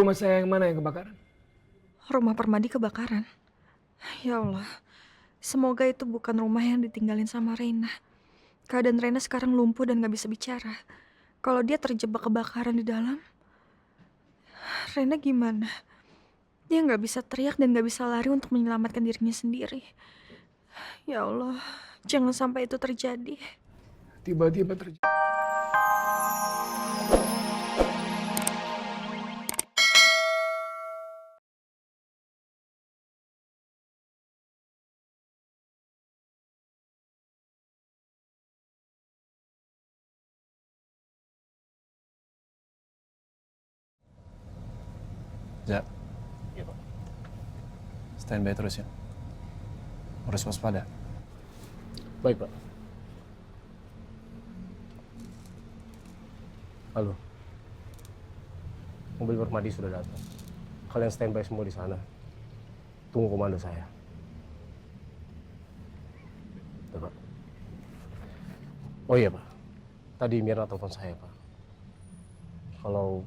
Rumah saya yang mana yang kebakaran? Rumah Permadi kebakaran. Ya Allah, semoga itu bukan rumah yang ditinggalin sama Reina. Keadaan Reina sekarang lumpuh dan gak bisa bicara. Kalau dia terjebak kebakaran di dalam, Reina gimana? Dia gak bisa teriak dan gak bisa lari untuk menyelamatkan dirinya sendiri. Ya Allah, jangan sampai itu terjadi. Tiba-tiba terjadi. Za, standby terus ya. Harus waspada. Baik, Pak. Halo. Mobil Permadi sudah datang. Kalian standby semua di sana. Tunggu komando saya. Tuh, Pak. Oh iya, Pak. Tadi Mirna telepon saya, Pak. Kalau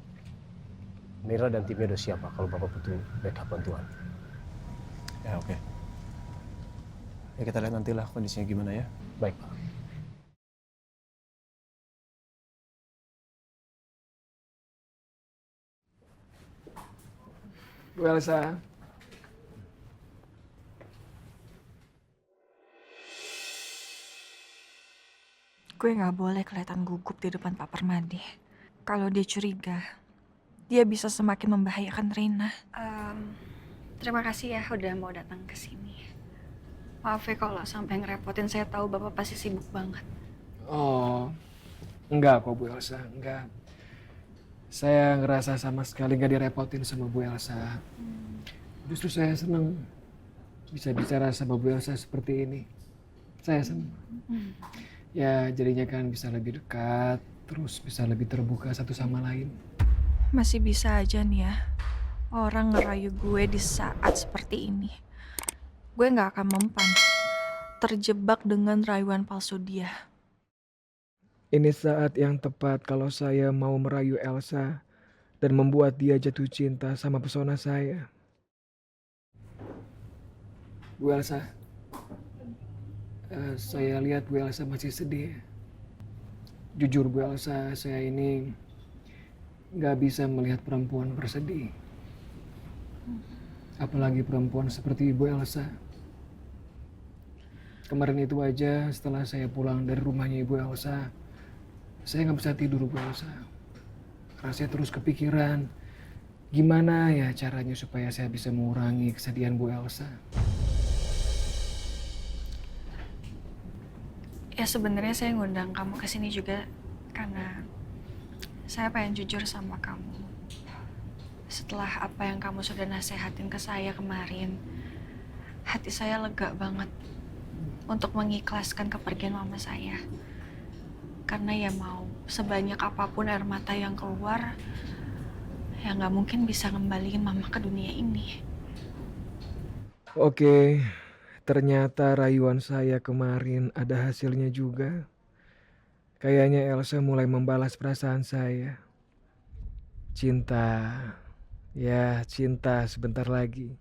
Mirna dan timnya udah siap, Pak, kalau Bapak butuh backup bantuan. Ya oke. Ya kita lihat nantilah kondisinya gimana ya. Baik, Pak. Bu Elsa, Gue gak boleh kelihatan gugup di depan Pak Permadi. Kalau dia curiga, dia bisa semakin membahayakan Reina. Terima kasih ya udah mau datang ke sini. Maaf ya kalau sampai ngerepotin, saya tahu Bapak pasti sibuk banget. oh enggak kok Bu Elsa, enggak. Saya ngerasa sama sekali gak direpotin sama Bu Elsa. Justru saya senang bisa bicara sama Bu Elsa seperti ini. Saya senang. Ya jadinya kan bisa lebih dekat, terus bisa lebih terbuka satu sama lain. Masih bisa aja nih ya, orang ngerayu gue di saat seperti ini. Gue gak akan mempan terjebak dengan rayuan palsu dia. Ini saat yang tepat kalau saya mau merayu Elsa dan membuat dia jatuh cinta sama pesona saya. Bu Elsa, saya lihat Bu Elsa masih sedih. Jujur Bu Elsa, saya ini nggak bisa melihat perempuan bersedih. Apalagi perempuan seperti Ibu Elsa. Kemarin itu aja setelah saya pulang dari rumahnya Ibu Elsa, saya nggak bisa tidur Bu Elsa. Karena saya terus kepikiran, gimana ya caranya supaya saya bisa mengurangi kesedihan Bu Elsa. Ya sebenarnya saya ngundang kamu ke sini juga karena saya pengen jujur sama kamu. Setelah apa yang kamu sudah nasehatin ke saya kemarin, hati saya lega banget untuk mengikhlaskan kepergian mama saya. Karena ya mau sebanyak apapun air mata yang keluar, ya nggak mungkin bisa ngembaliin mama ke dunia ini. Oke, ternyata rayuan saya kemarin ada hasilnya juga. Kayaknya Elsa mulai membalas perasaan saya. Cinta, ya cinta sebentar lagi.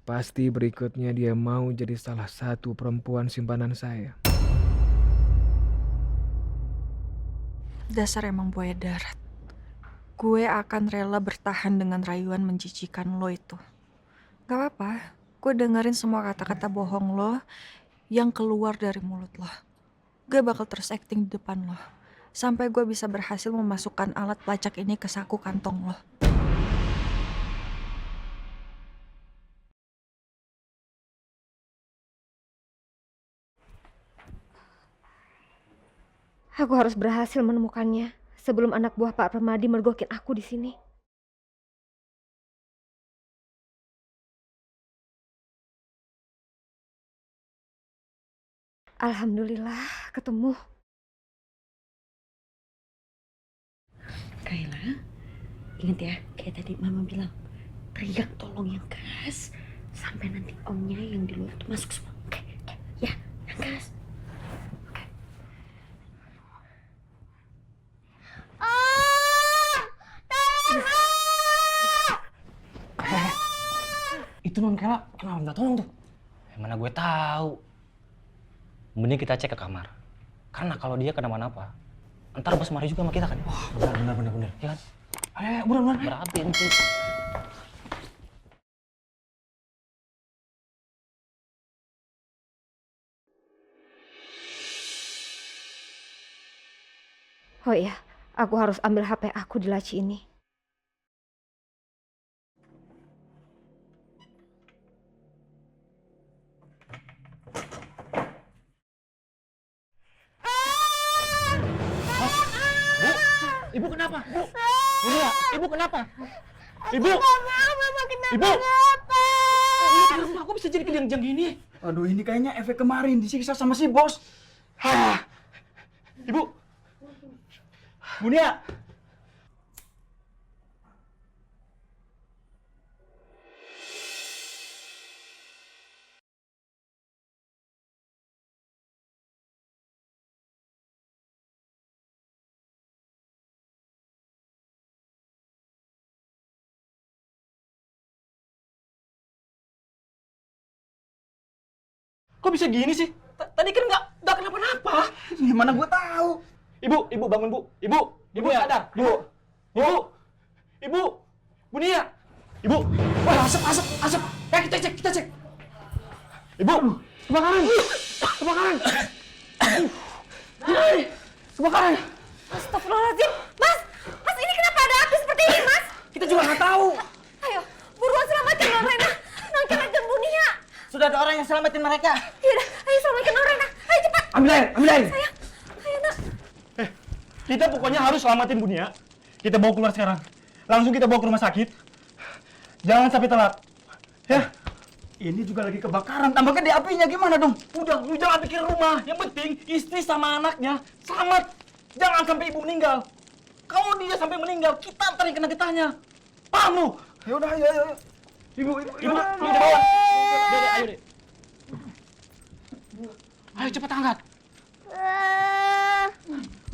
Pasti berikutnya dia mau jadi salah satu perempuan simpanan saya. Dasar emang buaya darat. Gue akan rela bertahan dengan rayuan menjijikan lo itu. Gak apa-apa, gue dengerin semua kata-kata bohong lo yang keluar dari mulut lo. Gue bakal terus acting di depan lo. Sampai gue bisa berhasil memasukkan alat pelacak ini ke saku kantong lo. Aku harus berhasil menemukannya sebelum anak buah Pak Permadi mergokin aku di sini. Alhamdulillah ketemu. Kayla, ingat ya, kayak tadi mama bilang, teriak tolong yang keras sampai nanti omnya yang di luar tuh masuk semua. Oke, ya, yang keras. Itu non Kela, kenapa minta tolong tuh? Mana gue tahu. Mending kita cek ke kamar. Karena kalau dia kenapa-napa, ntar bos mari juga sama kita kan. Wah, benar. Ya kan? Ayo, buruan. Berapi nanti. Oh iya, aku harus ambil HP aku di laci ini. Ibu kenapa? Bu, Bunia, ibu kenapa? Ibu, ibu, kenapa? Aku bisa jadi kejang-jang gini? Aduh, ini kayaknya efek kemarin disiksa sama si bos. Hah. Ibu, Bunia. Kok bisa gini sih? Tadi kan nggak kenapa-napa. Gimana gue tahu? Ibu bangun bu. Ibu sadar. Ibu, Bunia. Ibu, wah asap. Kita cek. Ibu, kebakaran. Kebakaran. Astagfirullahaladzim. Mas, ini kenapa ada api seperti ini, Mas? Kita juga nggak tahu. Ayo, buruan selamatkan Non Rena. Non Kelet dan Bunia. Sudah ada orang yang selamatin mereka. Yaudah, ayo selamatkan Non Rena. Ayo cepat. Ambil air. Sayang, ayo nak. Kita pokoknya harus selamatin Bunia. Kita bawa keluar sekarang. Langsung kita bawa ke rumah sakit. Jangan sampai telat. Ya. Ini juga lagi kebakaran. Tambah gede apinya, gimana dong? Udah, lu jangan pikir rumah. Yang penting istri sama anaknya selamat. Jangan sampai ibu meninggal. Kalau dia sampai meninggal, kita ntar yang kena getahnya. Paham lu? Yaudah, ayo. Ibu, kita bawa. Dede, ayo deh. Ayo cepat angkat.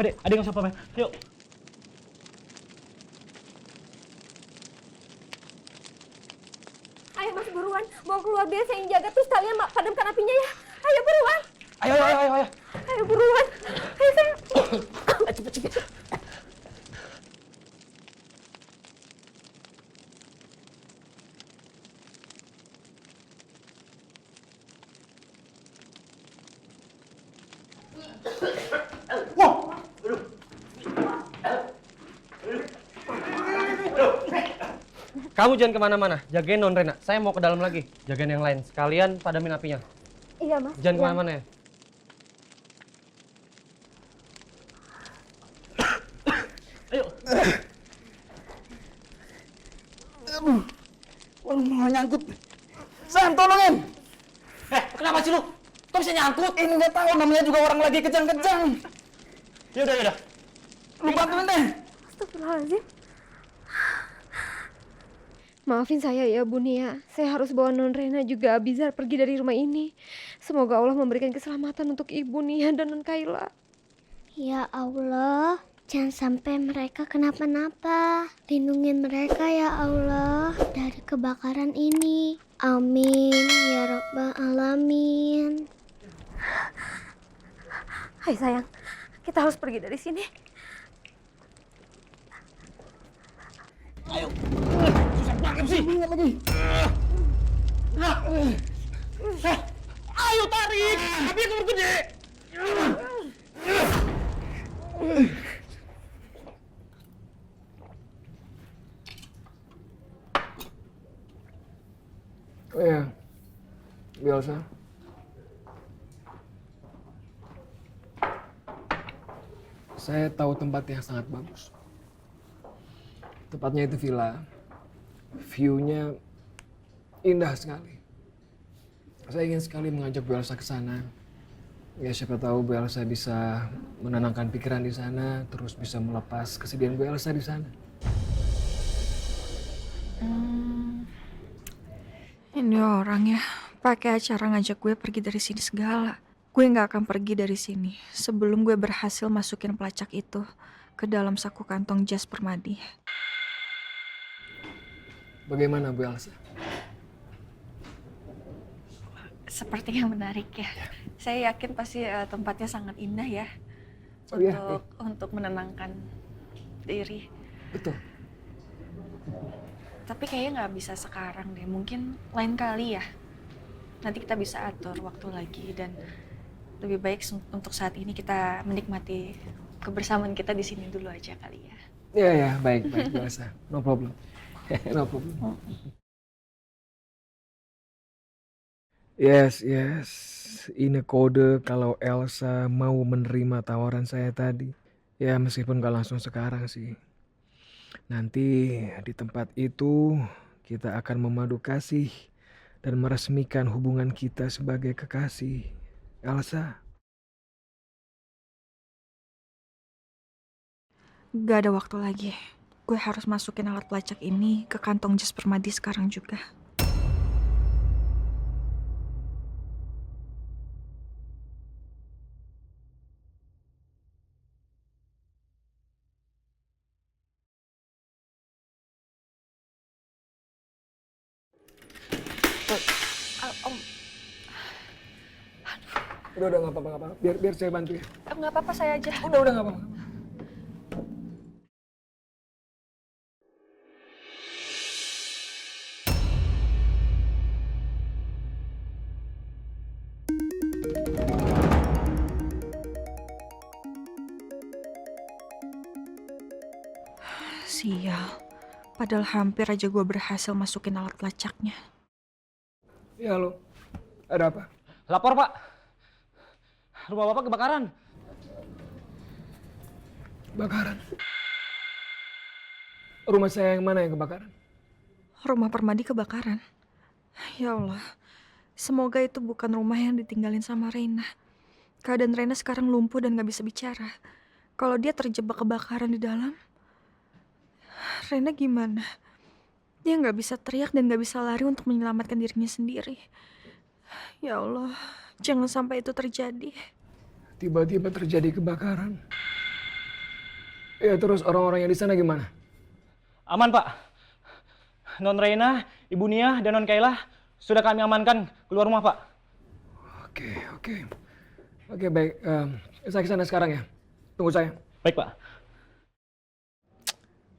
Adek nggak usah apa-apa. Yuk. Ayo Mas, buruan. Mau keluar biar saya yang jaga, terus kalian padamkan apinya ya. Ayo buruan. Ayo. Ayo buruan. Ayo sayang. Cepet. Kamu jangan kemana-mana, jagain Non Rena. Saya mau ke dalam lagi, jagain yang lain. Sekalian padamin apinya. Iya Mas. Jangan kemana-mana ya. Ayo. Waduh, malah nyangkut. Sam, tolongin. Kenapa sih lu? Kok bisa nyangkut? Ini nggak tahu, namanya juga orang lagi kejang-kejang. Yaudah. Lu bantuin deh. Astagfirullahaladzim. Maafin saya ya Bunia. Saya harus bawa Non Rena juga Abizar pergi dari rumah ini. Semoga Allah memberikan keselamatan untuk Ibu Nia dan Non Kaila. Ya Allah, jangan sampai mereka kenapa-napa. Lindungin mereka ya Allah dari kebakaran ini. Amin ya Rabbal Alamin. Hai sayang, kita harus pergi dari sini. Ayo. Susah banget sih. Lagi. Ayo tarik. Apinya keburu gede. Oh ya, Bielsa. Saya tahu tempat yang sangat bagus. Tempatnya itu villa. View-nya indah sekali. Saya ingin sekali mengajak Bu Elsa ke sana. Ya siapa tahu Bu Elsa bisa menenangkan pikiran di sana, terus bisa melepas kesedihan Bu Elsa di sana. Ini orang ya, pakai acara ngajak gue pergi dari sini segala. Gue nggak akan pergi dari sini sebelum gue berhasil masukin pelacak itu ke dalam saku kantong jas Permadi. Bagaimana Bu Elsa? sepertinya menarik ya. Saya yakin pasti tempatnya sangat indah ya. Oh, iya, Untuk menenangkan diri. Betul. Tapi kayaknya nggak bisa sekarang deh. Mungkin lain kali ya. Nanti kita bisa atur waktu lagi dan lebih baik untuk saat ini kita menikmati kebersamaan kita di sini dulu aja kali ya. Ya, baik, Bu Elsa. No problem. No problem. Yes. Ini kode kalau Elsa mau menerima tawaran saya tadi. Ya, meskipun gak langsung sekarang sih. Nanti di tempat itu kita akan memadu kasih dan meresmikan hubungan kita sebagai kekasih. Elsa. Gak ada waktu lagi. Gue harus masukin alat pelacak ini ke kantong jas Permadi sekarang juga. Udah nggak apa-apa. Biar saya bantu ya. Nggak apa-apa, saya aja. Udah nggak apa-apa. Sial. Padahal hampir aja gue berhasil masukin alat pelacaknya. Ya lo, ada apa? Lapor, Pak. Rumah Bapak kebakaran. Kebakaran. Rumah saya yang mana yang kebakaran? Rumah Permadi kebakaran. Ya Allah. Semoga itu bukan rumah yang ditinggalin sama Reina. Keadaan Reina sekarang lumpuh dan gak bisa bicara. Kalau dia terjebak kebakaran di dalam, Reina gimana? Dia gak bisa teriak dan gak bisa lari untuk menyelamatkan dirinya sendiri. Ya Allah, jangan sampai itu terjadi. Tiba-tiba terjadi kebakaran. Ya terus orang-orang yang di sana gimana? Aman, Pak. Non Reina, Ibu Nia, dan Non Kayla sudah kami amankan keluar rumah, Pak. Oke, baik. Saya kesana sekarang ya. Tunggu saya. Baik, Pak.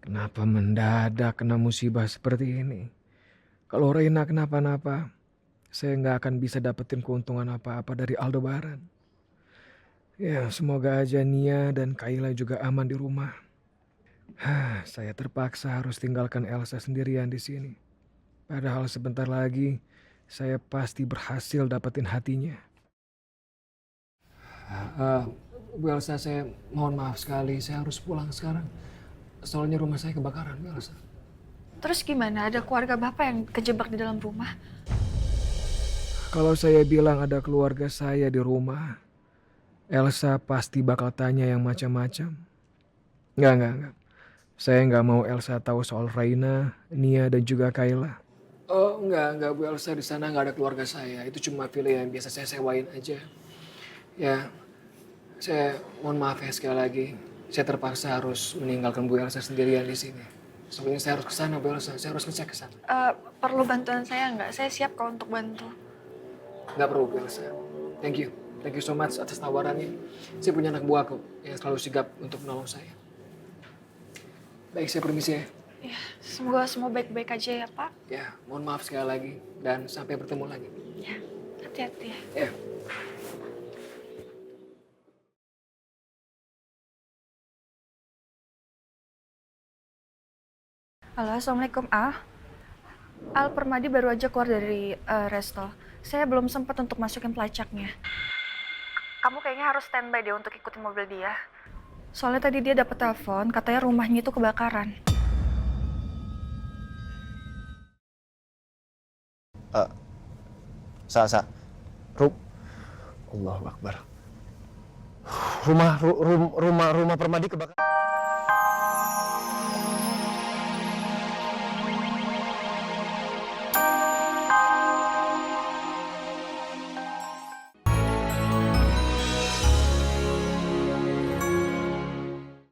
Kenapa mendadak kena musibah seperti ini? Kalau Reina kenapa-napa, saya nggak akan bisa dapetin keuntungan apa-apa dari Aldebaran. Ya, semoga aja Nia dan Kayla juga aman di rumah. Saya terpaksa harus tinggalkan Elsa sendirian di sini. Padahal sebentar lagi saya pasti berhasil dapetin hatinya. Bu Elsa, saya mohon maaf sekali. Saya harus pulang sekarang. Soalnya rumah saya kebakaran, Bu Elsa. Terus gimana? Ada keluarga Bapak yang kejebak di dalam rumah? Kalau saya bilang ada keluarga saya di rumah, Elsa pasti bakal tanya yang macam-macam. Enggak. Saya nggak mau Elsa tahu soal Reina, Nia, dan juga Kayla. Oh, enggak Bu Elsa, di sana nggak ada keluarga saya. Itu cuma villa yang biasa saya sewain aja. Ya, saya mohon maaf ya sekali lagi. Saya terpaksa harus meninggalkan Bu Elsa sendirian di sini. Soalnya saya harus ke sana, Bu Elsa. Saya harus ngecek ke sana. Perlu bantuan saya nggak? Saya siap kok untuk bantu. Nggak perlu, Bu Elsa. Thank you so much atas tawarannya. Saya punya anak buah kok yang selalu sigap untuk menolong saya. Baik, saya permisi ya. Ya, semoga semua baik-baik aja ya, Pak. Ya, mohon maaf sekali lagi dan sampai bertemu lagi. Ya, hati-hati ya. Ya. Halo, Assalamualaikum, Al Permadi baru aja keluar dari resto. Saya belum sempat untuk masukin pelacaknya. Kamu kayaknya harus standby deh untuk ikutin mobil dia. Soalnya tadi dia dapat telepon, katanya rumahnya itu kebakaran. Allahu Akbar. Rumah Permadi kebakaran.